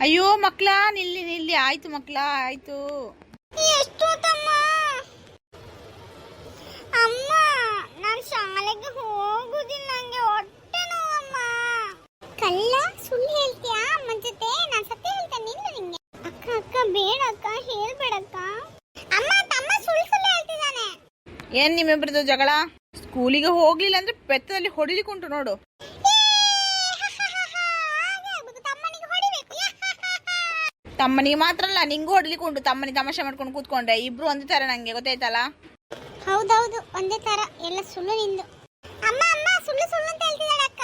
ಅಯ್ಯೋ ಮಕ್ಳ ನಿಲ್ಲಿ ನಿಲ್ಲಿ, ಆಯ್ತು ಮಕ್ಳ ಆಯ್ತು. ಎಷ್ಟು ತಮ್ಮ? ಅಮ್ಮ ನಾನು ಶಾಲೆಗೆ ಹೋಗುದಿಲ್ಲ, ನಂಗೆ ಹೊಟ್ಟೆ ನೋವಮ್ಮ. ಕಳ್ಳ ಸುಳ್ಳು ಹೇಳ್ತೀಯಾ ಅಮ್ಮನ ಜೊತೆ? ನಾನು ಸತ್ಯ ಹೇಳ್ತೇನೆ ನಿಲ್ಲ ನಿಂಗೆ. ಅಕ್ಕ ಅಕ್ಕ ಬೇಡ ಅಕ್ಕ, ಹೇಳ್ಬೇಡಕ್ಕ. ಅಮ್ಮ ತಮ್ಮ ಸುಳ್ಳು ಸುಳ್ಳು ಹೇಳ್ತಿದ್ದಾನೆ. ಏನ್ ನಿಮ್ಮಿಬ್ರದ್ದು ಜಗಳ? ಸ್ಕೂಲಿಗೆ ಹೋಗ್ಲಿಲ್ಲ ಅಂದ್ರೆ ಬೆತ್ತದಲ್ಲಿ ಹೊಡಿಲಿಕ್ಕುಂಟು ನೋಡು. ತಮ್ಮನಿಗೆ ಮಾತ್ರ ಅಲ್ಲ, ನಿಂಗೂ ಹೊಡ್ಲಿಕ್ಕುಂಟು. ತಮ್ಮನಿಗೆ ತಮಾಷೆ ಮಾಡ್ಕೊಂಡು ಕೂತ್ಕೊಂಡ್ರೆ ಇಬ್ರು ಒಂದೇ ತರ, ನಂಗೆ ಗೊತ್ತಾಯ್ತಲ್ಲ. ಹೌದೌದು ಒಂದೇ ತರ, ಎಲ್ಲ ಸುಳ್ಳು ನಿಂದು. ಅಮ್ಮ ಅಮ್ಮ ಸುಳ್ಳು ಸುಳ್ಳು ಅಂತ ಹೇಳ್ತಿದ್ದಾಳೆ ಅಕ್ಕ.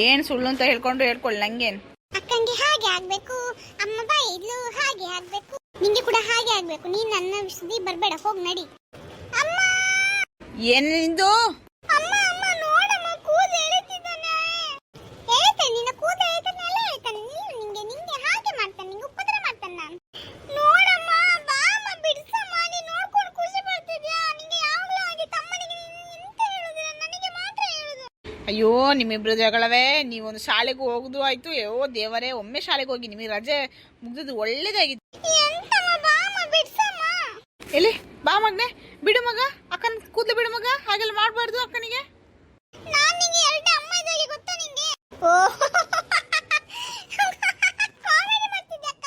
ಏನ್ ಸುಳ್ಳು ಅಂತ ಹೇಳ್ಕೊಳ್ಳಿ, ನಂಗೇನ್. ಅಕ್ಕಂಗೆ ಹಾಗೆ ಆಗ್ಬೇಕು, ಅಮ್ಮ ಬೈದ್ಲು ಹಾಗೆ ಆಗ್ಬೇಕು, ನಿಂಗೆ ಕೂಡ ಹಾಗೆ ಆಗ್ಬೇಕು. ನೀನ್ ನನ್ನ ಸುದ್ದಿ ಬರ್ಬೇಡ, ಹೋಗ್ ನಡಿ. ಅಮ್ಮ ಏನ್ ನಿಂದು? ಅಮ್ಮ ಅಮ್ಮ ನೋಡಮ್ಮ, ಕೂದ ಎಳಿತಿದ್ದಾನೆ. ಎಳಿತಾನೆ ನಿನ್ನ ಕೂದ ಎಳಿತಾನೆ, ಎಲ್ಲ ಎಳಿತಾನೆ. ನಿಂಗೆ ನಿಂಗೆ ಹಾಗೆ ಮಾಡ್ತಾನೆ, ನಿಂಗೆ ಉಪದ್ರ ಮಾಡ್ತಾನೆ. ನಾನು ನೋಡಮ್ಮ, ಬಾ ಅಮ್ಮ, ಬಿಡ್ಸಮ್ಮ. ನೀನ್ ನೋಡ್ಕೊಂಡು ಖುಷಿ ಪಡ್ತಿದ್ಯಾ? ನಿಂಗೆ ಯಾವಾಗಲೂ ಹಾಗೆ ತಮ್ಮನಿಗೆ ಎಂತ ಹೇಳುದಿಲ್ಲ, ನನಗೆ ಮಾತ್ರ ಹೇಳುದು. ಅಯ್ಯೋ ನಿಮ್ಮಿಬ್ರು ಜಗಳವೇ. ನೀವೊಂದು ಶಾಲೆಗೂ ಹೋಗುದು ಆಯ್ತು. ಓ ದೇವರೇ, ಒಮ್ಮೆ ಶಾಲೆಗೆ ಹೋಗಿ ನಿಮಗೆ ರಜೆ ಮುಗ್ದದ್ದು ಒಳ್ಳೇದಾಗಿತ್ತು. ಎಂತಮ್ಮ, ಬಾ ಅಮ್ಮ, ಬಿಡ್ಸಮ್ಮ. ಎಲ್ಲಿ ಬಾ ಮಗನೆ, ಬಿಡು ಮಗ, ಅಕ್ಕನ ಕೂದಲು ಬಿಡು ಮಗ, ಹಾಗೆಲ್ಲ ಮಾಡ್ಬಾರ್ದು ಅಕ್ಕನಿಗೆ. ನಾನ್ ನಿಂಗೆ ಎರಡನೇ ಅಮ್ಮ ಇದ್ದಾಗೆ ಗೊತ್ತಾ ನಿಂಗೆ? ಓ ಕಾಮಿಡಿ ಮಾಡ್ತಿದ್ದೆ ಅಕ್ಕ.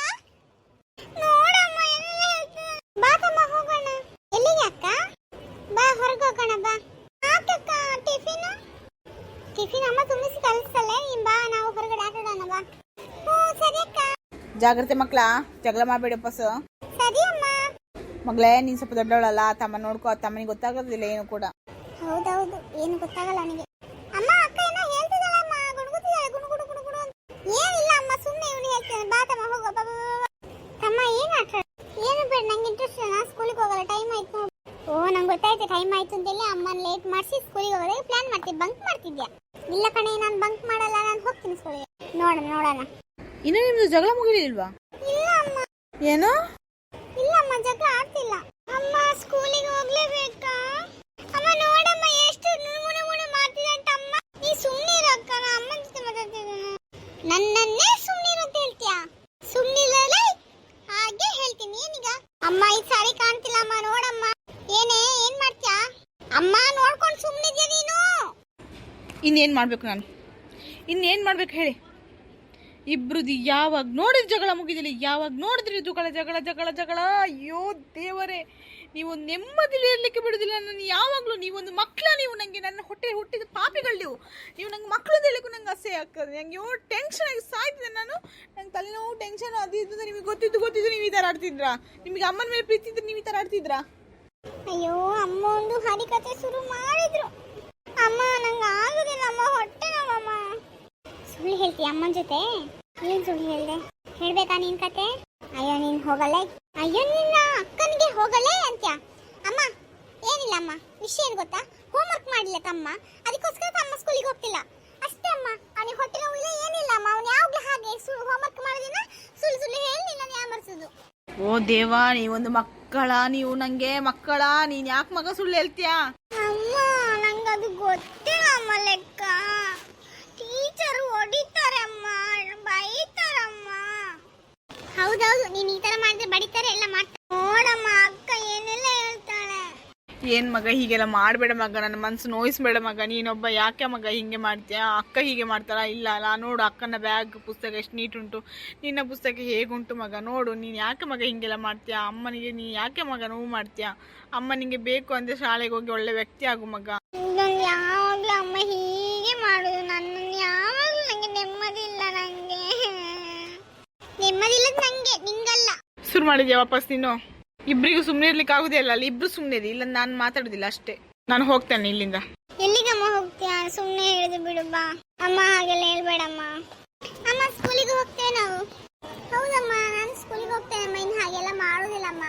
ನೋಡಮ್ಮ ಎಲ್ಲ ಹೇಳ್ತಾನೆ. ಬಾ ತಮ್ಮ ಹೋಗೋಣ. ಎಲ್ಲಿಗೆ ಅಕ್ಕ? ಬಾ ಹೊರಗೆ ಹೋಗೋಣ ಬಾ. ಆತಕ್ಕ ಟಿಫಿನ್ ಟಿಫಿನ್ ಅಮ್ಮ ತುಂಬಿಸಿ ಕಳಿಸ್ತಾಳೆ. ನೀನ್ ಬಾ, ನಾವು ಹೊರಗಡೆ ಆಟ ಆಡೋಣ ಬಾ. ಸರಿ ಅಕ್ಕ. ಜಾಗ್ರತೆ ಮಕ್ಳ, ಜಗಳ ಮಾಡಬೇಡಿ ವಾಪಸ್. ಸರಿ ಅಮ್ಮ. ಮಗಳೇ, ನೀನ್ ಸ್ವಲ್ಪ ದೊಡ್ಡವಳಲ್ಲ, ತಮ್ಮ ನೋಡ್ಕೋ. ತಮ್ಮನಿಗೆ ಗೊತ್ತಾಗೋದಿಲ್ಲ ಏನು ಕೂಡ. ಹೌದೌದು, ಏನು ಗೊತ್ತಾಗಲ್ಲ ನನಗೆ. ಅಮ್ಮ ಅಕ್ಕ ಏನೋ ಹೇಳ್ತಿದ್ದಾಳಮ್ಮ, ಗುಣಗುತ್ತಿದ್ದಾಳೆ, ಗುಣಗುಡು ಗುಣಗುಡು ಅಂತ. ಏನಿಲ್ಲ ಅಮ್ಮ, ಸುಮ್ಮನೆ ಇವನು ಹೇಳ್ತಾನೆ. ಬಾ ತಮ್ಮ ಹೋಗೋ, ಬಾ ಬಾ ಬಾ. ತಮ್ಮ ಏನು ಆಟ? ಏನು ಬೇಡ, ನಂಗೆ ಇಂಟ್ರೆಸ್ಟ್ ಇಲ್ಲ, ನಾನು ಸ್ಕೂಲಿಗೆ ಹೋಗಲ್ಲ, ಟೈಮ್ ಆಯ್ತು ನೋಡು. ಓ ನಂಗೆ ಗೊತ್ತಾಯ್ತು ಟೈಮ್ ಆಯ್ತು ಅಂತೇಳಿ ಅಮ್ಮನ ಲೇಟ್ ಮಾಡಿಸಿ ಸ್ಕೂಲಿಗೆ ಹೋಗೋದಕ್ಕೆ ಪ್ಲಾನ್ ಮಾಡ್ತೀನಿ. ಬಂಕ್ ಮಾಡ್ತಿದ್ಯಾ? ಇಲ್ಲ ಕಣೆ, ನಾನು ಬಂಕ್ ಮಾಡಲ್ಲ, ನಾನು ಹೋಗ್ತೀನಿ ಸ್ಕೂಲಿಗೆ. ನೋಡೋಣ ನೋಡೋಣ. ಇನ್ನು ನಿಮ್ದು ಜಗಳ ಮುಗಿಲಿಲ್ವಾ? ಇಲ್ಲ ಅಮ್ಮ. ಏನು? ಇಲ್ಲ ಅಮ್ಮ, ಜಗಳ ಆಡ್ತಿಲ್ಲ. ಅಮ್ಮ ಸ್ಕೂಲಿಗೆ ಹೋಗ್ಲೇಬೇಕಾ? ಅಮ್ಮ ನೋಡಮ್ಮ, ಎಷ್ಟು ನುಣುಗುಣುಗುಣು ಮಾಡ್ತಿದೆ ಅಂತ. ಅಮ್ಮ ನೀ ಸುಮ್ಮನೆ ಇರಕ್ಕ, ನಾ ಅಮ್ಮನ ಜೊತೆ ಮಾತಾಡ್ತಿದ್ದೇನೆ. ನನ್ನನ್ನೇ ಸುಮ್ಮನೆ ಇರು ಅಂತ ಹೇಳ್ತೀಯಾ? ಸುಮ್ಮನಿರಲ್ಲ, ಹಾಗೆ ಹೇಳ್ತೀನಿ. ಏನೀಗ? ಅಮ್ಮ ಈ ಸಾರಿ ಕಾಣ್ತಿಲ್ಲ ಅಮ್ಮ, ನೋಡಮ್ಮ. ಏನ್ ಮಾಡ್ತೀಯಾ? ಅಮ್ಮ ನೋಡ್ಕೊಂಡು ಸುಮ್ಮನಿದ್ಯಾ ನೀನು? ಇನ್ನೇನ್ ಮಾಡ್ಬೇಕು ನಾನು? ಇನ್ನೇನ್ ಮಾಡ್ಬೇಕು ಹೇಳಿ? ಇಬ್ರದ್ದು ಯಾವಾಗ ನೋಡಿದ್ರೆ ಜಗಳ ಮುಗಿದಿಲ್ಲ, ಯಾವಾಗ ನೋಡಿದ್ರೆ ಜಗಳ ಜಗಳ ಜಗಳ ಜಗಳ. ಅಯ್ಯೋ ದೇವರೇ, ನೀವು ನೆಮ್ಮದಿಲಿ ಇರ್ಲಿಕ್ಕೆ ಬಿಡುದಿಲ್ಲ ನಾನು ಯಾವಾಗ್ಲೂ. ನೀವೊಂದು ಮಕ್ಕಳ, ನೀವು ನಂಗೆ ನನ್ನ ಹೊಟ್ಟೆ ಹುಟ್ಟಿದ ಪಾಪಿಗಳು. ನೀವು ನಂಗೆ ಮಕ್ಕಳು ಅಂತ ಹೇಳಿಗೂ ನಂಗೆ ಅಸಹ್ಯ ಆಗ್ತದೆ. ನಂಗೆ ಟೆನ್ಷನ್ ಆಗಿ ಸಾಯ್ತಿದ್ದೆ ನಾನು. ನಂಗೆ ತಲೆನೋವು, ಟೆನ್ಷನ್ ಅದು ಇದು. ನಿಮಗೆ ಗೊತ್ತಿದ್ದು ನೀವು ಈ ಥರ ಆಡ್ತಿದ್ರಾ? ನಿಮಗೆ ಅಮ್ಮನ ಮೇಲೆ ಪ್ರೀತಿ ಇದ್ರೆ ನೀವು ಈ ಥರ ಆಡ್ತಿದ್ರಾ? ಅಯ್ಯೋ ಅಮ್ಮ ಒಂದು ಹರಿಕತೆ ಶುರು ಮಾಡಿದ್ರು. ಅಮ್ಮ ನಂಗೆ ಆಗುದಿಲ್ಲ ಅಮ್ಮ, ಹೊಟ್ಟೆ ನೋವಮ್ಮ. ಸುಳ್ಳು ಹೇಳ್ತೀಯ ಅಮ್ಮನ ಜೊತೆ? ಏನ್ ಸುಳ್ಳು ಹೇಳ್ದೆ? ಹೇಳ್ಬೇಕಾ ನಿನ್ ಕತೆ? ಅಯ್ಯೋ ನೀನ್ ಹೋಗಲ್ಲೇ. ಅಯ್ಯೋ ನಿನ್ನ ಅಕ್ಕನಿಗೆ ಹೋಗಲ್ಲೇ ಅಂತ್ಯ. ಅಮ್ಮ ಏನಿಲ್ಲ ಅಮ್ಮ, ವಿಷಯ ಏನ್ ಗೊತ್ತಾ? ಹೋಮ್ವರ್ಕ್ ಮಾಡಿಲ್ಲ ತಮ್ಮ, ಅದಕ್ಕೋಸ್ಕರ ತಮ್ಮ ಸ್ಕೂಲಿಗೆ ಹೋಗ್ತಿಲ್ಲ ಅಷ್ಟೇ ಅಮ್ಮ. ಅವನಿಗೆ ಹೊಟ್ಟೆ ನೋವು ಇಲ್ಲ, ಏನಿಲ್ಲ ಅಮ್ಮ. ಅವ್ನು ಯಾವಾಗ್ಲೂ ಹಾಗೆ ಹೋಮ್ವರ್ಕ್ ಮಾಡೋದಿನ ಸುಳ್ಳು ಸುಳ್ಳು ಹೇಳಿ ನಿನ್ನ ಯಾಮರ್ಸೋದು. ಓ ದೇವಾ, ನೀವೊಂದು ಮಕ್ಕಳ, ನೀವು ನಂಗೆ ಮಕ್ಕಳ. ನೀನ್ ಯಾಕೆ ಮಗ ಸುಳ್ಳು ಹೇಳ್ತೀಯಾ? ಅಮ್ಮ ನಂಗದು ಗೊತ್ತಿಲ್ಲ ಅಮ್ಮ. ಲೆಕ್ಕ ಟೀಚರ್ ಹೊಡಿತಾರೆ ಅಮ್ಮ, ಬೈತಾರಮ್ಮ. ಹೌದೌದು, ನೀನ್ ಈ ತರ ಮಾಡಿದ್ರೆ ಬಡಿತಾರೆ, ಎಲ್ಲ ಮಾಡ್ತಾರೆ. ನೋಡಮ್ಮ ಅಕ್ಕ ಏನೆಲ್ಲ ಹೇಳ್ತಾಳೆ. ಏನ್ ಮಗ ಹೀಗೆಲ್ಲ ಮಾಡ್ಬೇಡ ಮಗ, ನನ್ನ ಮನ್ಸು ನೋಯಿಸ್ಬೇಡ ಮಗ. ನೀನೊಬ್ಬ ಯಾಕೆ ಮಗ ಹಿಂಗೆ ಮಾಡ್ತೀಯಾ? ಅಕ್ಕ ಹೀಗೆ ಮಾಡ್ತಾರಾ? ಇಲ್ಲ ಅಲ್ಲ, ನೋಡು ಅಕ್ಕನ ಬ್ಯಾಗ್ ಪುಸ್ತಕ ಎಷ್ಟು ನೀಟ್ ಉಂಟು, ನಿನ್ನ ಪುಸ್ತಕ ಹೇಗುಂಟು ಮಗ. ನೋಡು ನೀನು ಯಾಕೆ ಮಗ ಹಿಂಗೆಲ್ಲ ಮಾಡ್ತೀಯಾ? ಅಮ್ಮನಿಗೆ ನೀ ಯಾಕೆ ಮಗ ನೋವು ಮಾಡ್ತೀಯಾ? ಅಮ್ಮ ನಿಂಗೆ ಬೇಕು ಅಂದ್ರೆ ಶಾಲೆಗೆ ಹೋಗಿ ಒಳ್ಳೆ ವ್ಯಕ್ತಿ ಆಗು ಮಗ. ಯಾವಾಗ್ಲೂ ಅಮ್ಮ ಹೀಗೆ ಮಾಡುದು. ನನ್ನನ್ನು ಯಾವಾಗ್ಲೂ ನಂಗೆ ನೆಮ್ಮದಿ ಇಲ್ಲ, ನಂಗೆ ನೆಮ್ಮದಿ ಇಲ್ಲ ನಂಗೆ, ನಿಂಗಲ್ಲ. ಶುರು ಮಾಡಿದ್ಯಾ ವಾಪಸ್ ನೀನು? ಇಬ್ರಿಗೂ ಸುಮ್ಮನೆ ಇರ್ಲಿಕ್ಕೆ ಆಗುದೇ ಇಲ್ಲ ಅಲ್ಲಿ. ಇಬ್ರು ಸುಮ್ಮನೆ ಇರಿ, ಇಲ್ಲ ನಾನು ಮಾತಾಡುದಿಲ್ಲ ಅಷ್ಟೇ. ನಾನು ಹೋಗ್ತೇನೆ ಇಲ್ಲಿಂದ. ಎಲ್ಲಿಗಮ್ಮ ಹೋಗ್ತೀಯಾ? ಸುಮ್ಮನೆ ಹೇಳಿದು ಬಿಡು ಬಾ. ಅಮ್ಮ ಹಾಗೆಲ್ಲ ಹೇಳ್ಬೇಡಮ್ಮ. ಅಮ್ಮ ಸ್ಕೂಲಿಗೆ ಹೋಗ್ತೇವೆ ನಾವು. ಹೌದಮ್ಮ, ನಾನು ಸ್ಕೂಲಿಗೆ ಹೋಗ್ತೇನಮ್ಮ, ಇನ್ನು ಹಾಗೆಲ್ಲ ಮಾಡುದಿಲ್ಲಮ್ಮ.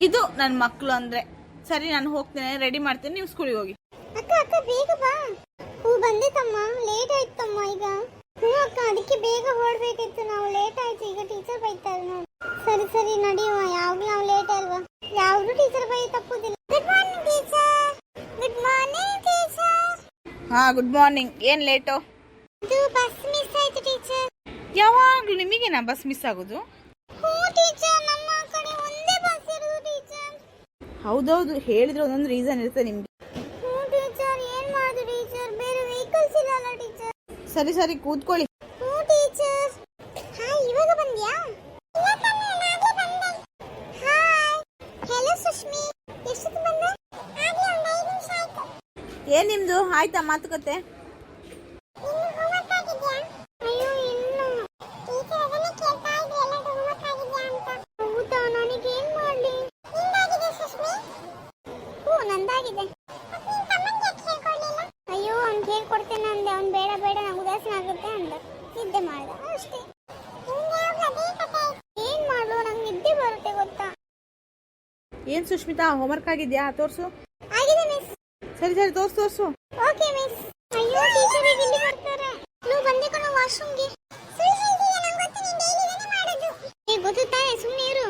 ಇದು ನನ್ನ ಮಕ್ಕಳು ಅಂದ್ರೆ. ಸರಿ, ನಾನು ಹೋಗ್ತೇನೆ, ರೆಡಿ ಮಾಡ್ತೇನೆ, ನೀವು ಸ್ಕೂಲಿಗೆ ಹೋಗಿ. ಅಕ್ಕ ಅಕ್ಕ ಬೇಗ ಬಾ. ಬಂದಿತ್ತಮ್ಮ, ಲೇಟ್ ಆಯ್ತಮ್ಮ ಈಗ. ಅಕ್ಕ ಅದಕ್ಕೆ ಬೇಗ ಹೊರಡ್ಬೇಕಿತ್ತು ನಾವು, ಲೇಟ್ ಆಯ್ತು. ಈಗ ಟೀಚರ್ ಬೈತಾರೆ ನೋಡಿ. ಸರಿ ಸರಿ ನಡೆಯುವ, ಯಾವಾಗ್ಲೂ ನಾವು ಲೇಟ್ ಅಲ್ವಾ? ಯಾವ್ದು ಟೀಚರ್ ಬೈ ತಪ್ಪುದಿಲ್ಲ. Good morning teacher. Good morning teacher. ಹಾ ಗುಡ್ ಮಾರ್ನಿಂಗ್. ಏನ್ ಲೇಟು? ಇದು ಬಸ್ ಮಿಸ್ ಆಯ್ತು ಟೀಚರ್. ಯಾವಾಗಲೂ ನಿಮಗೇನಾ ಬಸ್ ಮಿಸ್ ಆಗೋದು? ಹ್ಞೂ ಟೀಚರ್, ನಮ್ಮ ಕಡೆ ಒಂದೇ ಬಸ್ ಇರೋದು ಟೀಚರ್. ಹೌದೌದು, ಹೇಳಿದ್ರೆ ಒಂದೊಂದು ರೀಸನ್ ಇರ್ತದೆ ನಿಮ್ಗೆ. ಹ್ಞೂ ಟೀಚರ್, ಏನ್ ಮಾಡೋದು ಟೀಚರ್, ಬೇರೆ ವೆಹಿಕಲ್ಸ್ ಇಲ್ಲಲ್ಲ ಟೀಚರ್. ಸರಿ ಸರಿ ಕೂತ್ಕೊಳ್ಳಿ. ಹ್ಞೂ ಟೀಚರ್. ಹಾಯ್, ಇವಾಗ ಬಂದ್ಯಾ? ಹಾಯ್, ಹೆಲೋ ಸುಷ್ಮಿ, ಎಷ್ಟೊತ್ತು ಬಂದೆ? ಏನ್ ನಿಮ್ದು ಆಯ್ತಾ ಮಾತುಕತೆ? ಅಯ್ಯೋ ಇನ್ನು ಟೀಚರ್ ಅದನ್ನೇ ಕೇಳ್ತಾ ಇದ್ರು, ಎಲ್ಲ ಹೋಮ್ವರ್ಕ್ ಆಗಿದ್ಯಾ ಅಂತ. ಹೌದಾ, ನನಗೆ ಏನ್ ಮಾಡ್ಲಿ? ನಿಂದಾಗಿದೆ ಸುಷ್ಮಿ? ಹ್ಞೂ ನಂದಾಗಿದೆ. ಅಯ್ಯೋ ಅವ್ನು ಹೇಳ್ಕೊಡ್ತೇನೆ ಅಂದೆ, ಅವ್ನು ಬೇಡ ಬೇಡ ನಂಗೆ ಉದಾಸೀನ ಆಗುತ್ತೆ ಅಂದ, ನಿದ್ದೆ ಮಾಡ್ದ ಅಷ್ಟೇ. ಏನ್ ಮಾಡು, ನಂಗೆ ನಿದ್ದೆ ಬರುತ್ತೆ ಗೊತ್ತಾ. ಏನ್ ಸುಷ್ಮಿತಾ, ಹೋಮ್ವರ್ಕ್ ಆಗಿದ್ಯಾ? ತೋರ್ಸು. ಆಗಿದೆ ಮಿಸ್. ಸರಿ ಸರಿ ತೋರ್ಸು. Okay miss. ಅಯ್ಯೋ ಟೀಚರ್ ಈಗ ಇಲ್ಲಿ ಬರ್ತಾರೆ. ನೀವು ಬಂದೆ ಕಣೋ ವಾಶ್ರೂಮ್ಗೆ. ಗೊತ್ತು ತಾನೆ, ಸುಮ್ಮನೆ ಇರು.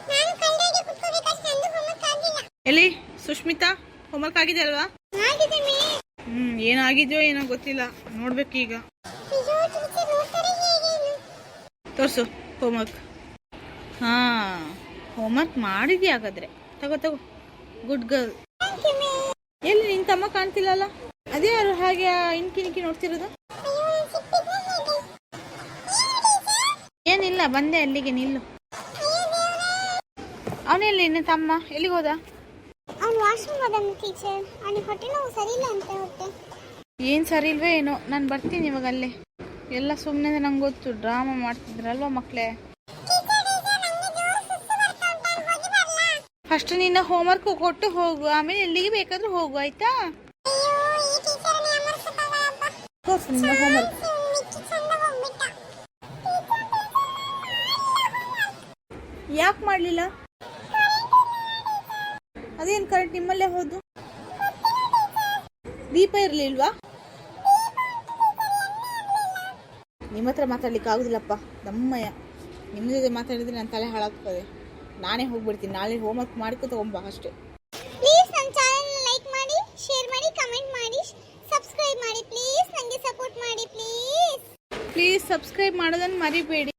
ನಾನು ಕಲ್ದಾಗೆ ಕುತ್ಕೋಬೇಕಷ್ಟೇ, ನಂದು ಹೋಮ್ವರ್ಕ್ ಆಗಿಲ್ಲ. ಎಲ್ಲಿ ಸುಷ್ಮಿತಾ, ಹೋಮ್ವರ್ಕ್ ಆಗಿದೆ ಅಲ್ವಾ? ಆಗಿದೆ ಮಿಸ್. ಏನಾಗಿದೆಯೋ ಏನೋ ಗೊತ್ತಿಲ್ಲ, ನೋಡ್ಬೇಕು ಈಗ. ಅಯ್ಯೋ ಟೀಚರ್ ನೋಡ್ತಾರೆ ಹೇಗೆ? ತೋರ್ಸು ಹೋಮ್ವರ್ಕ್. ಹಾ, ಹೋಮ್ವರ್ಕ್ ಮಾಡಿದ್ಯಾ ಹಾಗಾದ್ರೆ? ತಗೋ good girl. Thank you miss. ಎಲ್ಲಿ ನಿನ್ ತಮ್ಮ ಕಾಣ್ತಿಲ್ಲಲ್ಲ? ಅದೇ ಯಾರು ಹಾಗೆ ಇನ್ಕಿ ನೋಡ್ತಿರೋದು? ಅಯ್ಯೋ ಸಿಕ್ಕಿದ್ರೆ ಹೇಗೆ? ಏನಿಲ್ಲ, ಬಂದೆ ಅಲ್ಲಿಗೆ, ನಿಲ್ಲು. ಅವನೆಲ್ಲಿ ನಿನ್ನ ತಮ್ಮ, ಎಲ್ಲಿಗೆ ಹೋದ? ಅವ್ನು ವಾಶ್ರೂಮ್ ಹೋದನು ಟೀಚರ್, ಅವನಿಗೆ ಹೊಟ್ಟೆ ನೋವು ಸರಿ ಇಲ್ಲ ಅಂತ ಹೊಟ್ಟೆ. ಏನು ಸರಿ ಇಲ್ವೇ ಏನೋ, ನಾನು ಬರ್ತೀನಿ ಇವಾಗ ಅಲ್ಲೇ. ಎಲ್ಲ ಸುಮ್ಮನೆ ನಂಗೆ ಗೊತ್ತು, ಡ್ರಾಮಾ ಮಾಡ್ತಿದ್ರಲ್ವ ಮಕ್ಕಳೇ. ಫಸ್ಟ್ ನಿನ್ನ ಹೋಮ್ವರ್ಕ್ ಕೊಟ್ಟು ಹೋಗು, ಆಮೇಲೆ ಎಲ್ಲಿಗೆ ಬೇಕಾದ್ರೂ ಹೋಗು, ಆಯ್ತಾ? ನಿನ್ನ ಹೋಮ್ವರ್ಕ್ ಯಾಕೆ ಮಾಡಲಿಲ್ಲ? ಅದೇನು ಕರೆಕ್ಟ್ ನಿಮ್ಮಲ್ಲೇ ಹೋದು? ದೀಪ ಇರಲಿಲ್ವಾ? ನಿಮ್ಮ ಹತ್ರ ಮಾತಾಡ್ಲಿಕ್ಕೆ ಆಗುದಿಲ್ಲಪ್ಪ, ನಮ್ಮಯ್ಯ. ನಿಮ್ಮ ಜೊತೆ ಮಾತಾಡಿದ್ರೆ ನನ್ನ ತಲೆ ಹಾಳಾಗ್ತದೆ. ನಾನೇ ಹೋಗ್ಬಿಡ್ತೀನಿ, ನಾಳೆ ಹೋಮ್ವರ್ಕ್ ಮಾಡ್ಕೊ ತಗೊಂಬ ಅಷ್ಟೇ. ಪ್ಲೀಸ್ ನನ್ನ ಚಾನೆಲ್ನ ಲೈಕ್ ಮಾಡಿ, ಶೇರ್ ಮಾಡಿ, ಕಮೆಂಟ್ ಮಾಡಿ, ಸಬ್ಸ್ಕ್ರೈಬ್ ಮಾಡಿ ಪ್ಲೀಸ್. ನನಗೆ ಸಪೋರ್ಟ್ ಮಾಡಿ ಪ್ಲೀಸ್. ಪ್ಲೀಸ್ ಸಬ್ಸ್ಕ್ರೈಬ್ ಮಾಡೋದನ್ನು ಮರಿಬೇಡಿ.